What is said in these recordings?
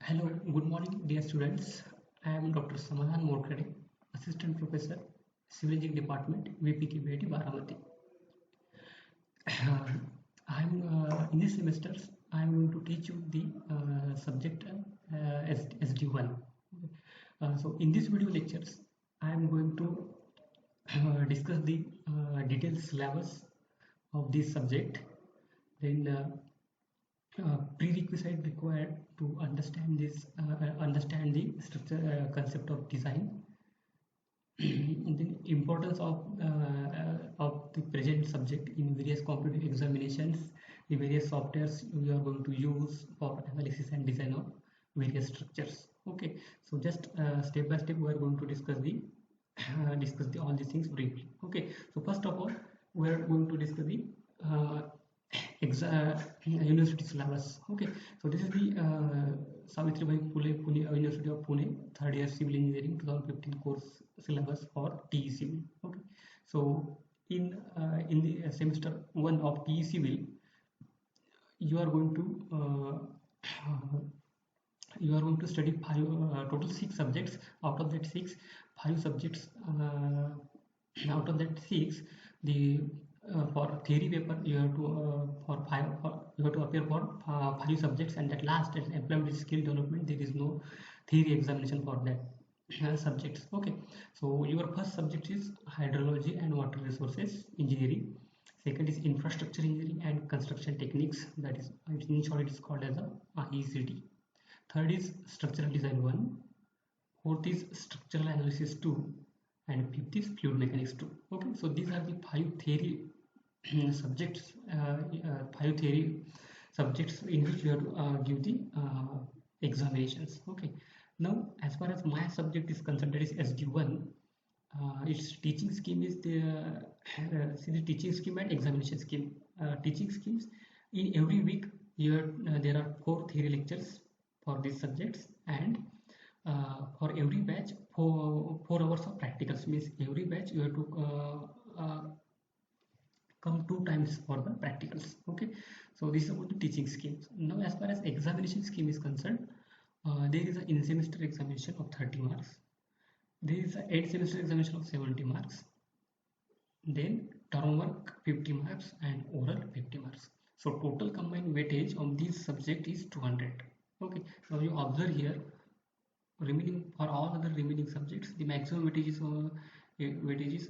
Hello, good morning, dear students. I am Dr. Samadhan Morkade, Assistant Professor, Civil Engineering Department, VPKBIT Baramati. In this semester, I am going to teach you the subject SD1. So, in this video lectures, I am going to discuss the detailed syllabus of this subject. Then prerequisite required to understand the structure concept of design. The importance of the present subject in various competitive examinations, the various softwares we are going to use for analysis and design of various structures. Okay, so just step by step we are going to discuss all these things briefly. Okay, so first of all we are going to discuss the uh, university syllabus. Okay, so this is the Savitribai Pune University of Pune third year civil engineering 2015 course syllabus for TE Civil. Okay, so in the semester 1 of TE Civil, you are going to study total 6 subjects. Out of that 5 subjects, out of that 6, the for theory paper you have to you have to appear for 5 subjects, and that last is employment skill development. There is no theory examination for that subjects. Okay, so your first subject is hydrology and water resources engineering. Second is infrastructure engineering and construction techniques, that is in short it is called as a ECT. Third is structural design 1. Fourth is structural analysis 2, and fifth is fluid mechanics 2. Okay, so these are the 5 theory subjects, 5 theory subjects in which you have to give the examinations. Okay, now as far as my subject is concerned, that is SD1. Its teaching scheme is see the teaching scheme and examination scheme. Teaching schemes, in every week there are 4 theory lectures for these subjects, and for every batch 4 hours of practicals. Means every batch you have to come 2 times for the practicals. Okay, so this is about the teaching schemes. Now as far as examination scheme is concerned, there is an in semester examination of 30 marks. There is an 8 semester examination of 70 marks. Then term work 50 marks and oral 50 marks. So total combined weightage of this subject is 200. Okay, now you observe here, remaining for all other remaining subjects the maximum weightage is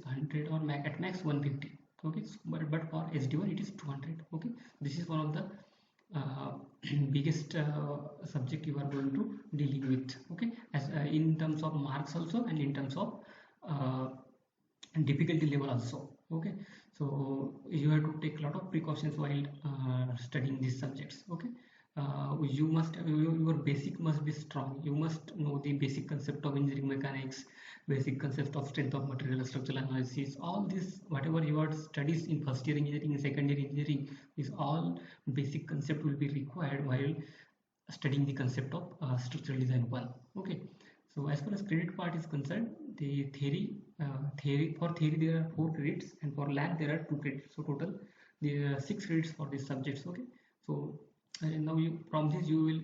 100 or at max 150. Okay, so, but for SD1 it is 200. Okay, this is one of the uh, biggest subject you are going to dealing with. Okay, as in terms of marks also, and in terms of uh, difficulty level also. Okay, so you have to take a lot of precautions while studying these subjects. Okay, you must your basic must be strong. You must know the basic concept of engineering mechanics, basic concept of strength of material, structural analysis. All this, whatever your studies in first year engineering and second year engineering, is all basic concept will be required while studying the concept of structural design 1. Okay, so as far as credit part is concerned, the theory there are 4 credits, and for lab there are 2 credits. So total there are 6 credits for these subjects. Okay, so now you from this you will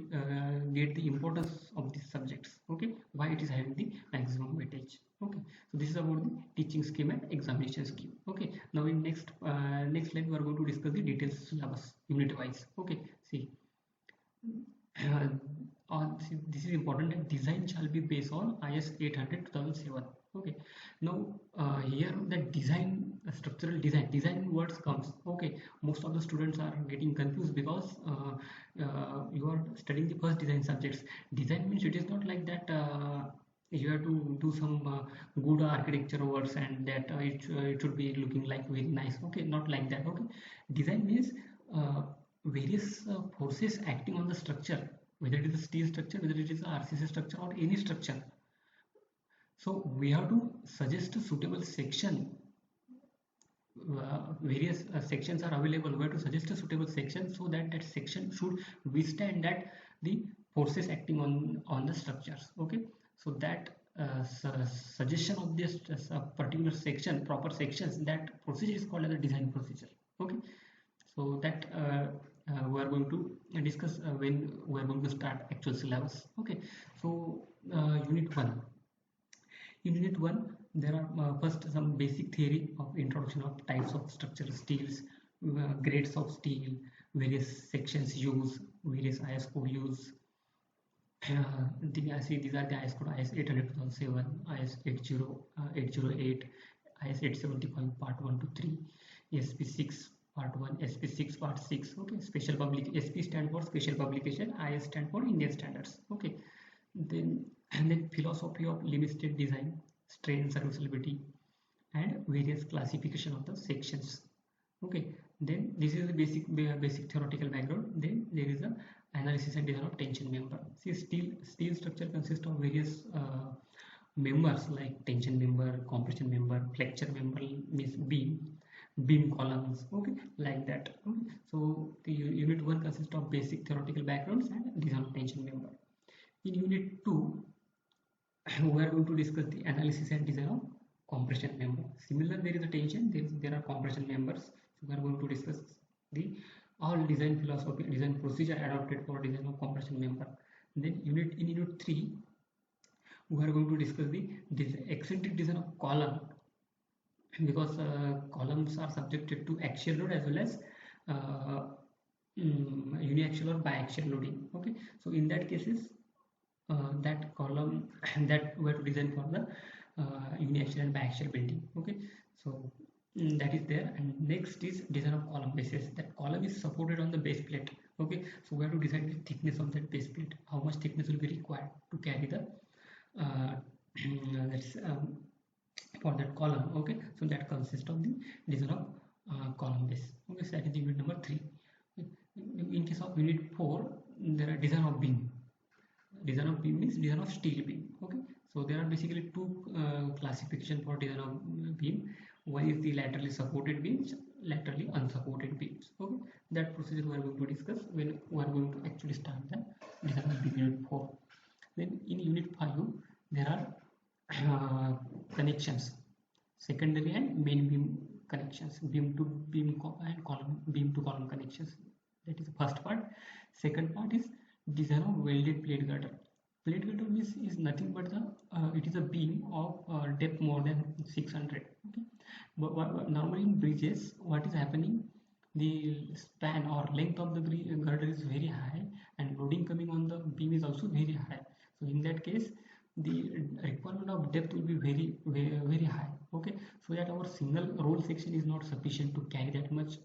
get the importance of these subjects. Okay, why it is having the maximum weightage. Okay, so this is about the teaching scheme and examination scheme. Okay, now in next slide we are going to discuss the detailed syllabus unit wise. Okay, see, uh, this is important, that design shall be based on IS 800/2007. Okay, now here the design, structural design words comes. Okay, most of the students are getting confused because you are studying the first design subjects. Design means it is not like that you have to do some good architecture works, and that it should be looking like very nice. Okay, not like that. Okay, design means various forces acting on the structure, whether it is a steel structure, whether it is a RCC structure, or any structure. So we have to suggest a suitable section. Various sections are available. We have to suggest a suitable section so that that section should withstand that the forces acting on the structures. Okay, so that suggestion of this particular section, proper sections, that procedure is called as a design procedure. Okay, so that we are going to discuss when we are going to start actual syllabus. Okay, so unit 1. In unit 1, there are first some basic theory of introduction of types of structural steels, grades of steel, various sections used, various IS code use. These are the IS code: IS 800 2007, IS 808, IS 875 part 1 to 3, SP6 part 1, SP6 part 6. Okay, special public, SP stand for special publication, IS stand for Indian standards. Okay, then and then philosophy of limit state design, strain serviceability, and various classification of the sections. Okay, then this is the basic theoretical background. Then there is a analysis and design of tension member. See, steel structure consists of various members like tension member, compression member, flexure member, means beam columns. Okay, like that. Okay. So the unit 1 consists of basic theoretical backgrounds and design of tension member. In unit 2, we are going to discuss the analysis and design of compression member. Similar, there is a tension, there are compression members. So we are going to discuss the all design philosophy, design procedure adopted for design of compression member. Then in unit 3, we are going to discuss the eccentric design of column, because columns are subjected to axial load as well as uniaxial or biaxial loading. Okay, so in that cases, that column that were to design for the uniaxial and biaxial bending. Okay, so that is there. And next is design of column bases. That column is supported on the base plate. Okay, so we have to decide the thickness of that base plate, how much thickness will be required to carry the that's for that column. Okay, so that consists of the design of column base. Okay, so that is unit number 3. In case of unit 4, there are design of beam. Design of beam means design of steel beam. Okay, so there are basically two classification for design of beam. One is the laterally supported beams, laterally unsupported beams. Okay, that procedure we are going to discuss when we are going to actually start the design of beam unit 4. Then in unit 5, there are connections, secondary and main beam connections, beam to beam and column, beam to column connections. That is the first part. Second part is design of welded plate girder. Plate girder means is nothing but the it is a beam of depth more than 600. Okay, but normally in bridges, what is happening? The span or length of the girder is very high, and loading coming on the beam is also very high. So in that case, the requirement of depth will be very high. Okay, so that our single roll section is not sufficient to carry that much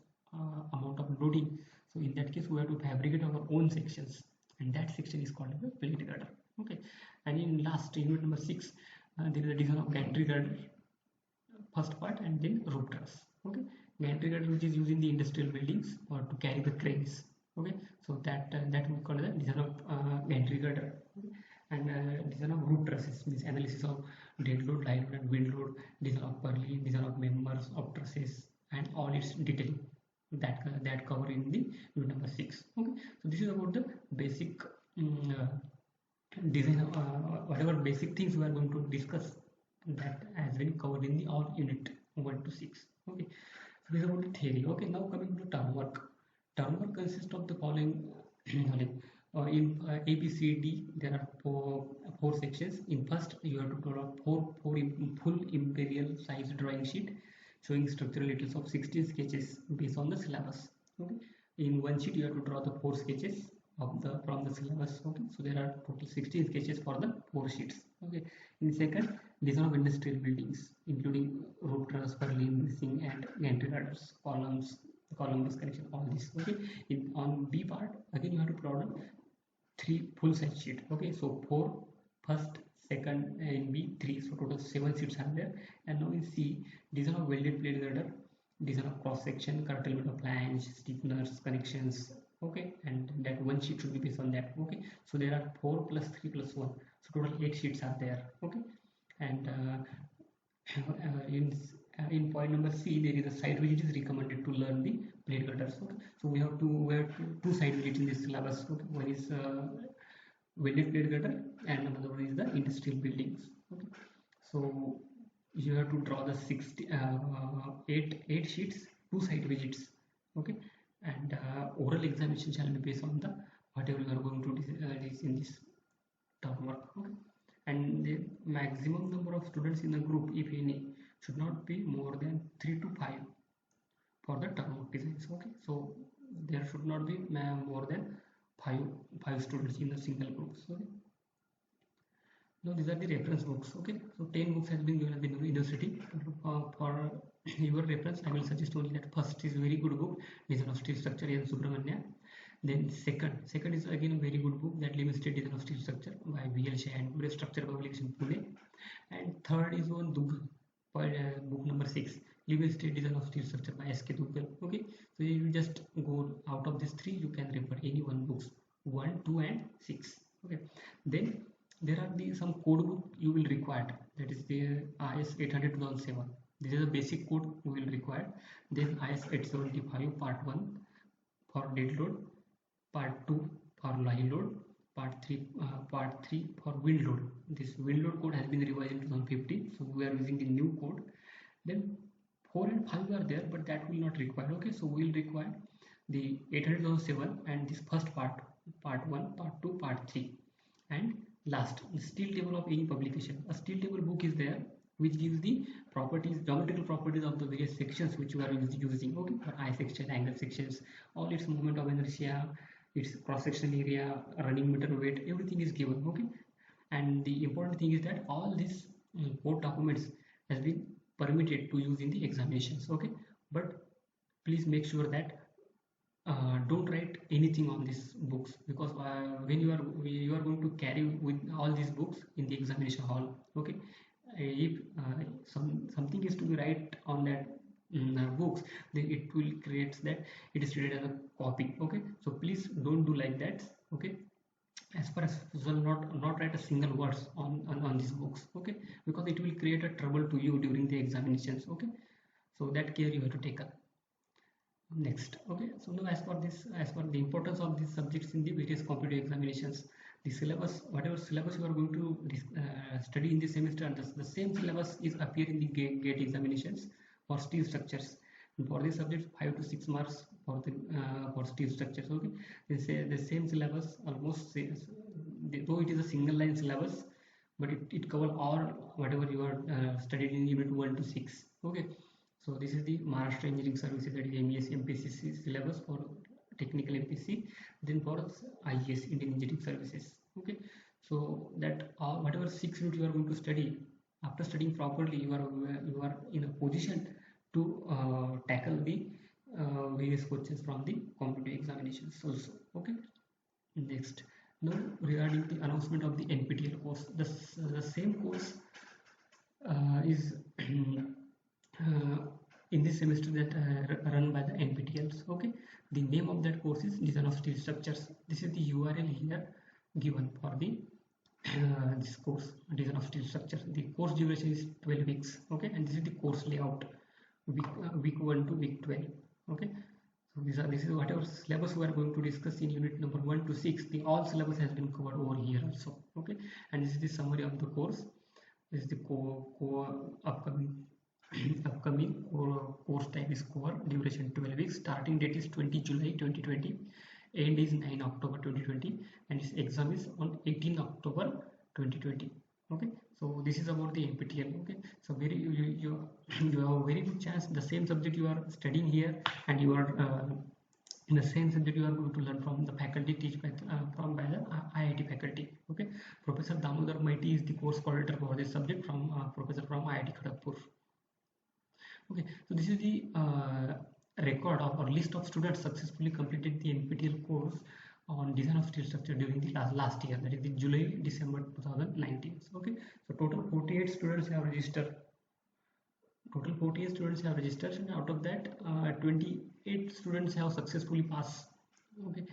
amount of loading. So in that case, we have to fabricate our own sections, and that section is called as a plate girder. Okay, and in last unit number 6, there is a design of gantry girder, first part, and then rope truss. Okay, gantry girder, which is used in the industrial buildings or to carry the cranes. Okay, so that we call the design of gantry girder. Okay? And design of rope trusses means analysis of dead load, live load, and wind load, design of purlin, design of members of trusses, and all its detailing that cover in the unit number 6. Okay, so this is about the basic design of whatever basic things we are going to discuss, that has been covered in the all unit 1 to 6. Okay, so this is about the theory. Okay, now coming to term work. Term work consists of the following in A, B, C, D, there are four sections. In first, you have to draw four full imperial size drawing sheet showing structural details of 16 sketches based on the syllabus. Okay, in one sheet you have to draw the 4 sketches of the from the syllabus. Okay, so there are total 16 sketches for the 4 sheets. Okay, in second, design of industrial buildings including rope truss, purlin, missing, and gantry girders, columns, column connection, all this. Okay, on B part, again you have to draw 3 full size sheet. Okay, so 4 first, second, and B 3, so total 7 sheets are there. And now in C, design of welded plate girder, design of cross section, curtailment of flange, stiffeners, connections. Okay, and that one sheet should be based on that. Okay, so there are 4 plus 3 plus 1, so total 8 sheets are there. Okay, and in point number C, there is a site visit is recommended to learn the plate girders. Okay, so we have two site visits in this syllabus. Okay, one is welded plate girder, and another one is the industrial buildings. Okay, so you have to draw the 8 sheets, 2 site visits. Okay, and oral examination shall be based on the whatever you are going to this in this term work. Okay, and the maximum number of students in the group, if any, should not be more than 3 to 5 for the term work designs. Okay, so there should not be more than five students in the single groups. Okay, now these are the reference books. Okay, so 10 books has been given at the university. For your reference, I will suggest only that first is very good book, Design of Steel Structure, N. Subramanya. Then second is again a very good book, that Limited Design of Steel Structure by V.L. Shah and Gure Structure Publication, Pune. And third is one Duggal, book number 6, Limited Design of Steel Structure by S.K. Duggal. Okay, so you just go out of these three, you can refer any one books, 1, 2 and 6. Okay, then there are some code book you will require, that is the IS 800 2007. This is a basic code we will require. Then IS 875 part 1 for dead load, part 2 for line load, part 3 for wind load. This wind load code has been revised in 2015, so we are using the new code. Then 4 and 5 are there, but that will not require. Okay, so we will require the 800,007 and this first part 1, part 2, part 3, and last, the steel table of any publication. A steel table book is there which gives the properties, geometrical properties of the various sections which you are using. Okay, for I section, angle sections, all its moment of inertia, its cross-sectional area, running meter weight, everything is given. Okay, and the important thing is that all these code documents has been permitted to use in the examinations. Okay, but please make sure that don't write anything on these books, because when you are going to carry with all these books in the examination hall. Okay, if something is to be write on that books, then it will create that it is treated as a copy. Okay, so please don't do like that. Okay, as far as not write a single words on these books. Okay, because it will create a trouble to you during the examinations. Okay, so that care you have to take up. Next. Okay, so now as for the importance of these subjects in the various competitive examinations, the syllabus, whatever syllabus you are going to study in this semester, the same syllabus is appear in the GATE examinations for steel structures. And for this subject, 5 to 6 marks for steel structures. Okay, they say the same syllabus almost though it is a single line syllabus, but it covers all whatever you are studied in unit 1 to 6. Okay, so this is the Maharashtra Engineering Services, that is MES MPC syllabus for technical MPC. Then for IES, Indian Engineering Services. Okay, so that whatever 6 units you are going to study, after studying properly, you are in a position to tackle the various questions from the competitive examinations also. Okay, next. Now regarding the announcement of the NPTEL course, the same course is in this semester that run by the NPTELs. Okay, the name of that course is Design of Steel Structures. This is the URL here given for the this course, Design of Steel Structures. The course duration is 12 weeks. Okay, and this is the course layout, week 1 to week 12. Okay, so this is whatever syllabus we are going to discuss in unit number 1 to 6. The all syllabus has been covered over here also. Okay, and this is the summary of the course. This is the upcoming course type is core, duration 12 weeks, starting date is 20 July 2020, end is 9 October 2020, and its exam is on 18 October 2020. Okay, so this is about the NPTEL. Okay, so you have a very good chance. The same subject you are studying here, and you are in the same subject you are going to learn from the faculty teach by by the IIT faculty. Okay, Professor Damodar Maiti is the course coordinator for this subject from professor from IIT Kharagpur. Okay, so this is the record of or list of students successfully completed the NPTEL course on design of steel structure during the last year, that is the July-December 2019. Okay, so total 48 students have registered. Total 48 students have registered, and out of that, 28 students have successfully passed. Okay,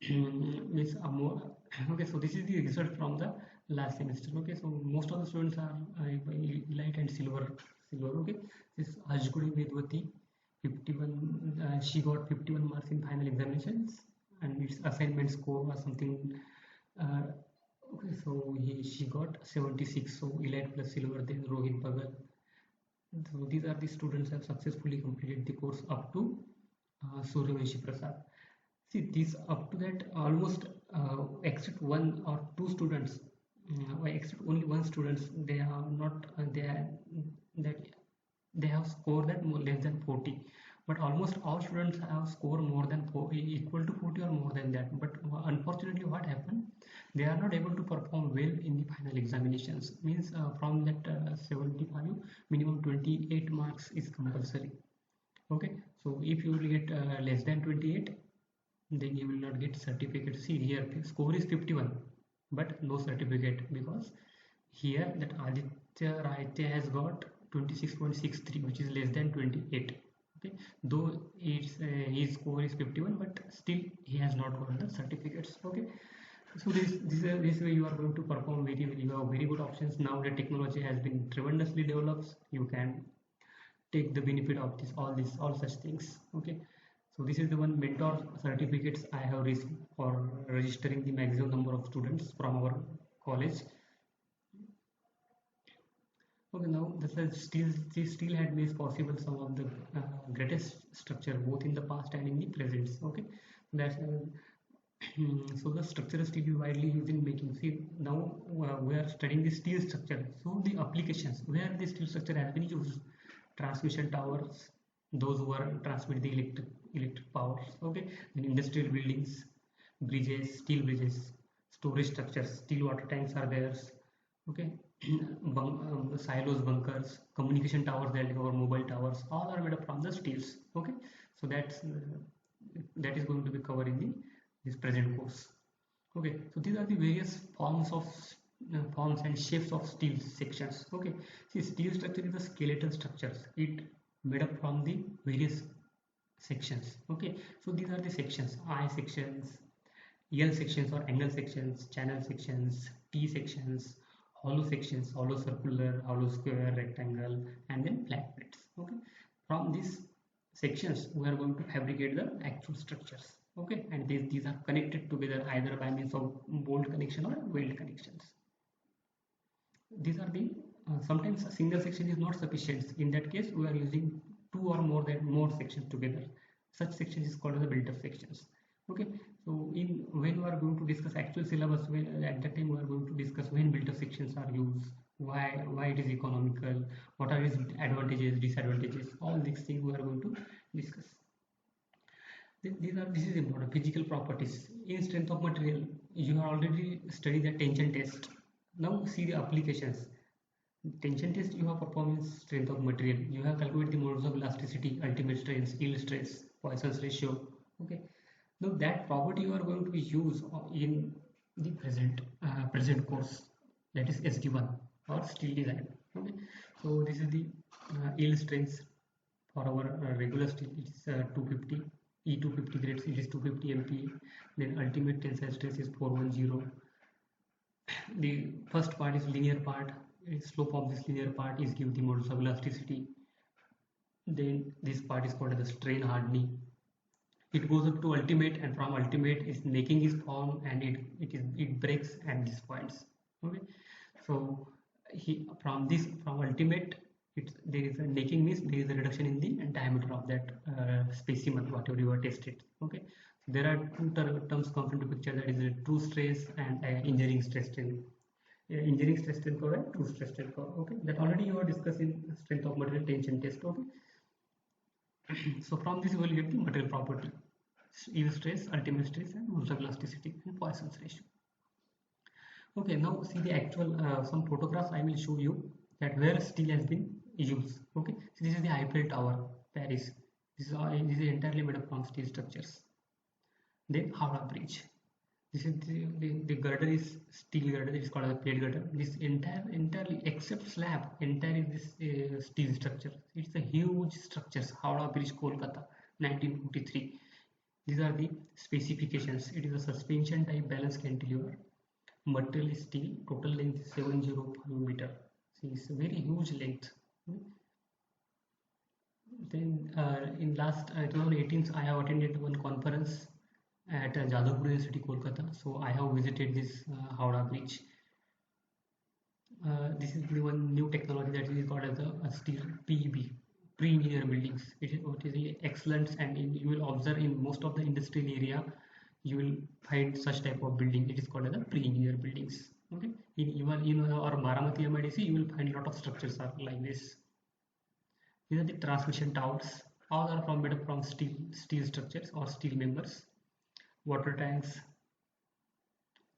means more. Okay, so this is the result from the last semester. Okay, so most of the students are light and silver. Okay, this Ajguri Vedwati, 51. She got 51 marks in final examinations, and its assignment score was something. Okay, so she got 76. So elite plus silver. Then Rohit Bagal. So these are the students have successfully completed the course up to Suryavanshi Prasad. See, these up to that almost except one or two students, except only one students, they are not they are that they have scored that less than 40, but almost all students have scored more than equal to 40 or more than that. But unfortunately, what happened? They are not able to perform well in the final examinations. Means from that 75, minimum 28 marks is compulsory. Okay, so if you will get less than 28, then you will not get certificate. See here, score is 51, but no certificate, because here that Aditya Raitya has got 26.63, which is less than 28. Okay, though it's his score is 51, but still he has not got the certificates. Okay, so this way you are going to perform very well. You have very good options. Now the technology has been tremendously developed. You can take the benefit of all such things. Okay, so this is the one mentor certificates I have received for registering the maximum number of students from our college. Okay, now this still had made possible some of the greatest structure both in the past and in the present. Okay, that's so the structure is still widely used in making. See, now we are studying the steel structure. So the applications where the steel structure has been used: transmission towers, those who are transmit the electric powers. Okay, then industrial buildings, bridges, steel bridges, storage structures, steel water tanks are there. Okay, silos, bunkers, communication towers, that are mobile towers, all are made up from the steels. Okay, so that is going to be covered in the this present course. Okay, so these are the various forms and shapes of steel sections. Okay, see, steel structure is a skeletal structure. It made up from the various sections. Okay, so these are the sections: I sections, L sections or angle sections, channel sections, T sections, hollow circular, hollow square, rectangle, and then flat plates. Okay, from these sections we are going to fabricate the actual structures. Okay, and these are connected together either by means of bolt connection or weld connections. These are the sometimes a single section is not sufficient. In that case, we are using two or more sections together. Such section is called as the built-up sections. Okay, so in when we are going to discuss actual syllabus, at that time we are going to discuss when built-up sections are used, why it is economical, what are its advantages, disadvantages, all these things we are going to discuss. This is important. Physical properties in strength of material. You have already studied the tension test. Now see the applications. Tension test you have performed in strength of material. You have calculated the modulus of elasticity, ultimate strength, yield stress, Poisson's ratio. Okay. Now that property you are going to use in the present course, that is SG1 or steel design. Okay. So this is the yield strength for our regular steel. It is 250. E250 grades, it is 250 MPa. Then ultimate tensile stress is 410. The first part is linear part. Slope of this linear part is give the modulus of elasticity. Then this part is called as the strain hardening. It goes up to ultimate, and from ultimate is making is form, and it breaks at these points. Okay, so from ultimate, there is a necking, means there is a reduction in the diameter of that specimen whatever you are tested. Okay, so there are two terms come into picture, that is a true stress and engineering stress strain. Engineering stress strain curve and true stress strain curve. Okay, that already you are discussing strength of material tension test. Okay, so from this you will get the material property: yield stress, ultimate stress, and modulus of elasticity, and Poisson's ratio. Okay, now see the actual some photographs I will show you that where steel has been used. Okay, so this is the Eiffel Tower, Paris. This is entirely made up from steel structures. Then Howrah Bridge. This is the girder is steel girder. It is called a plate girder. This entirely except slab, entirely this steel structure. It's a huge structures. Howrah Bridge, Kolkata, 1943. These are the specifications. It is a suspension type balance cantilever. Material is steel. Total length is 705 meter. See, it's a very huge length. Then in last 2018, I have attended one conference at Jadavpur University, Kolkata. So I have visited this Howrah Bridge. This is the one new technology that is called as a steel PEB, pre-engineer buildings. It is what is the excellence, and you will observe in most of the industrial area you will find such type of building. It is called as the pre-engineer buildings. Okay, in even in our Baramati MIDC you will find a lot of structures are like this. These are the transmission towers. All are from made up from steel structures or steel members. Water tanks.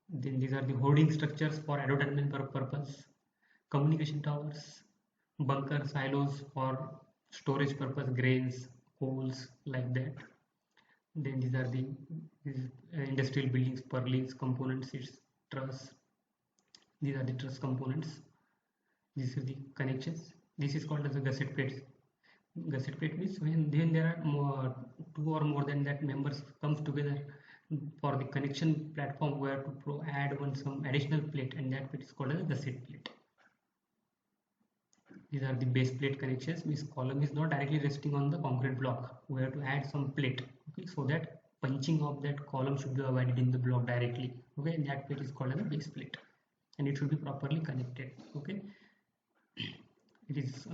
Then these are the hoarding structures for advertisement purpose. Communication towers, bunker silos for storage purpose, grains, coals, like that. Then these industrial buildings, purlins, components, its truss. These are the truss components. These are the connections. This is called as a gusset plate. Gusset plate means when there are two or more than that members comes together for the connection platform, where to add some additional plate, and that plate is called as a gusset plate. These are the base plate connections. Means column is not directly resting on the concrete block. We have to add some plate, okay, so that punching of that column should be avoided in the block directly. Okay, and that plate is called as a base plate, and it should be properly connected. Okay, it is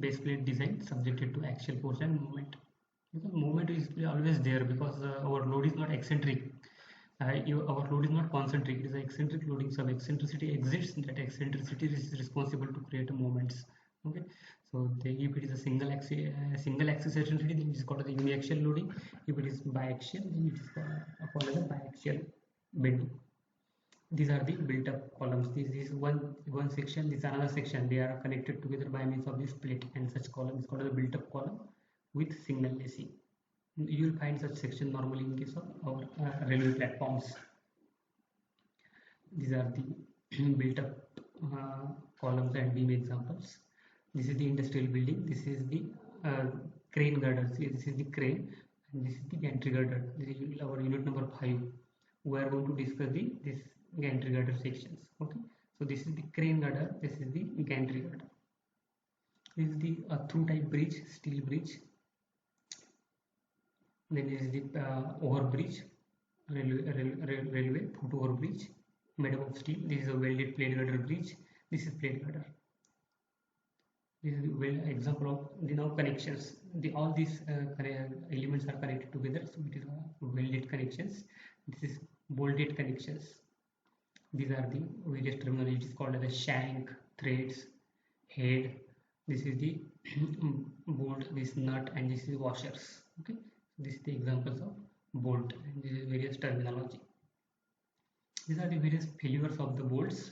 base plate design subjected to axial force and movement. Because movement is always there, because our load is not eccentric. Our load is not concentric, it is an eccentric loading. Some eccentricity exists, that eccentricity is responsible to create movements. Okay, so if it is a single axis eccentricity, then it is called as a uniaxial loading. If it is biaxial, then it is called as a biaxial bending. These are the built up columns. This is one section, this is another section. They are connected together by means of this plate, and such column is called as a built up column with signal lacing. You will find such section normally in case of our railway platforms. These are the built up columns and beam examples. This is the industrial building. This is the crane girder. This is the crane, and this is the gantry girder. This is our unit number 5. We are going to discuss this gantry girder sections. Okay, so this is the crane girder. This is the gantry girder. This is the through type bridge, steel bridge. Then this is the overbridge, railway foot overbridge made up of steel. This is a welded plate girder bridge. This is plate girder. This is well example of the now connections. All these elements are connected together, so it is welded connections. This is bolted connections. These are the various terminologies called as a shank, threads, head. This is the bolt, this nut, and this is washers. Okay. This is the examples of bolt, and this is various terminology. These are the various failures of the bolts: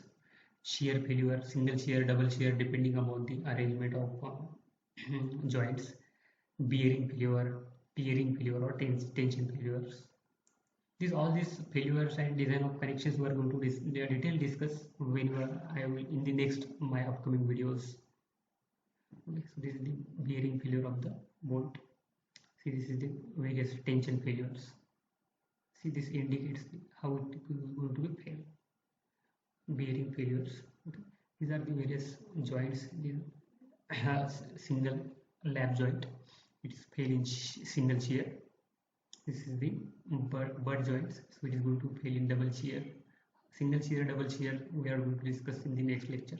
shear failure, single shear, double shear, depending upon the arrangement of joints; bearing failure, tearing failure, or tension failures. All these failures and design of connections we are going to detail discuss when I will in the next my upcoming videos. Okay, so this is the bearing failure of the bolt. See, this is the various tension failures. See, this indicates how it is going to be failed. Bearing failures. Okay. These are the various joints. These has single lap joint. It is fail in single shear. This is the butt joints. So it is going to fail in double shear. Single shear, double shear, we are going to discuss in the next lecture.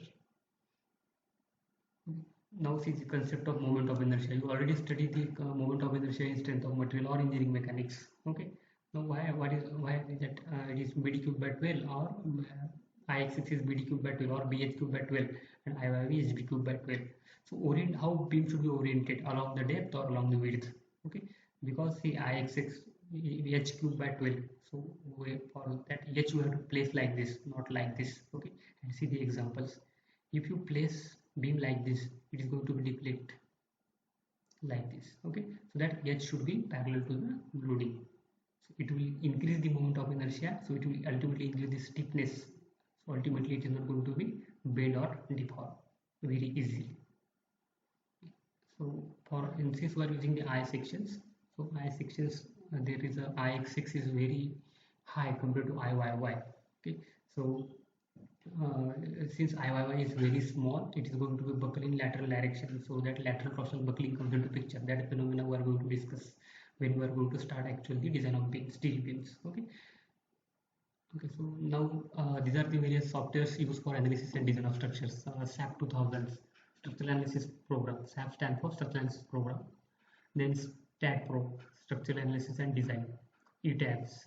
Now see the concept of moment of inertia. You already studied the moment of inertia in strength of material or engineering mechanics. Okay. Now why is that it is BD cube by 12, or Ix is BD cube by 12, or BH cube by 12, and IYV is B cube by 12. So how beam should be oriented, along the depth or along the width? Okay. Because see Ix H cube by 12. So for that H you have to place like this, not like this. Okay. And see the examples. If you place beam like this, it is going to be deflect like this. Okay, so that H should be parallel to the loading. So it will increase the moment of inertia, so it will ultimately increase the stiffness. So ultimately it is not going to be bend or deform very easily. So since we are using the I sections, so I sections there is a Ix is very high compared to Iyy. Okay, so since IYY is very small, it is going to be buckle in lateral direction, so that lateral torsional buckling comes into picture. That phenomena we are going to discuss when we are going to start actually the design of beams, steel beams. Okay. So now these are the various softwares used for analysis and design of structures. SAP 2000s. structural analysis program. SAP stands for structural analysis program. Then STAT Pro, structural analysis and design, ETABS,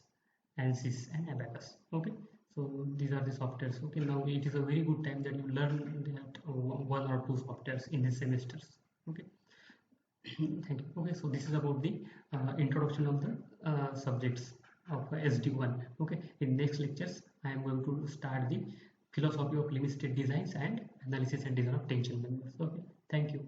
ANSYS and Abacus. Okay, so these are the softwares. Okay, now it is a very good time that you learn that one or two softwares in this semesters. Okay, thank you. Okay, so this is about the introduction of the subjects of SD1. Okay, in next lectures I am going to start the philosophy of limit state designs and analysis and design of tension members. Okay, thank you.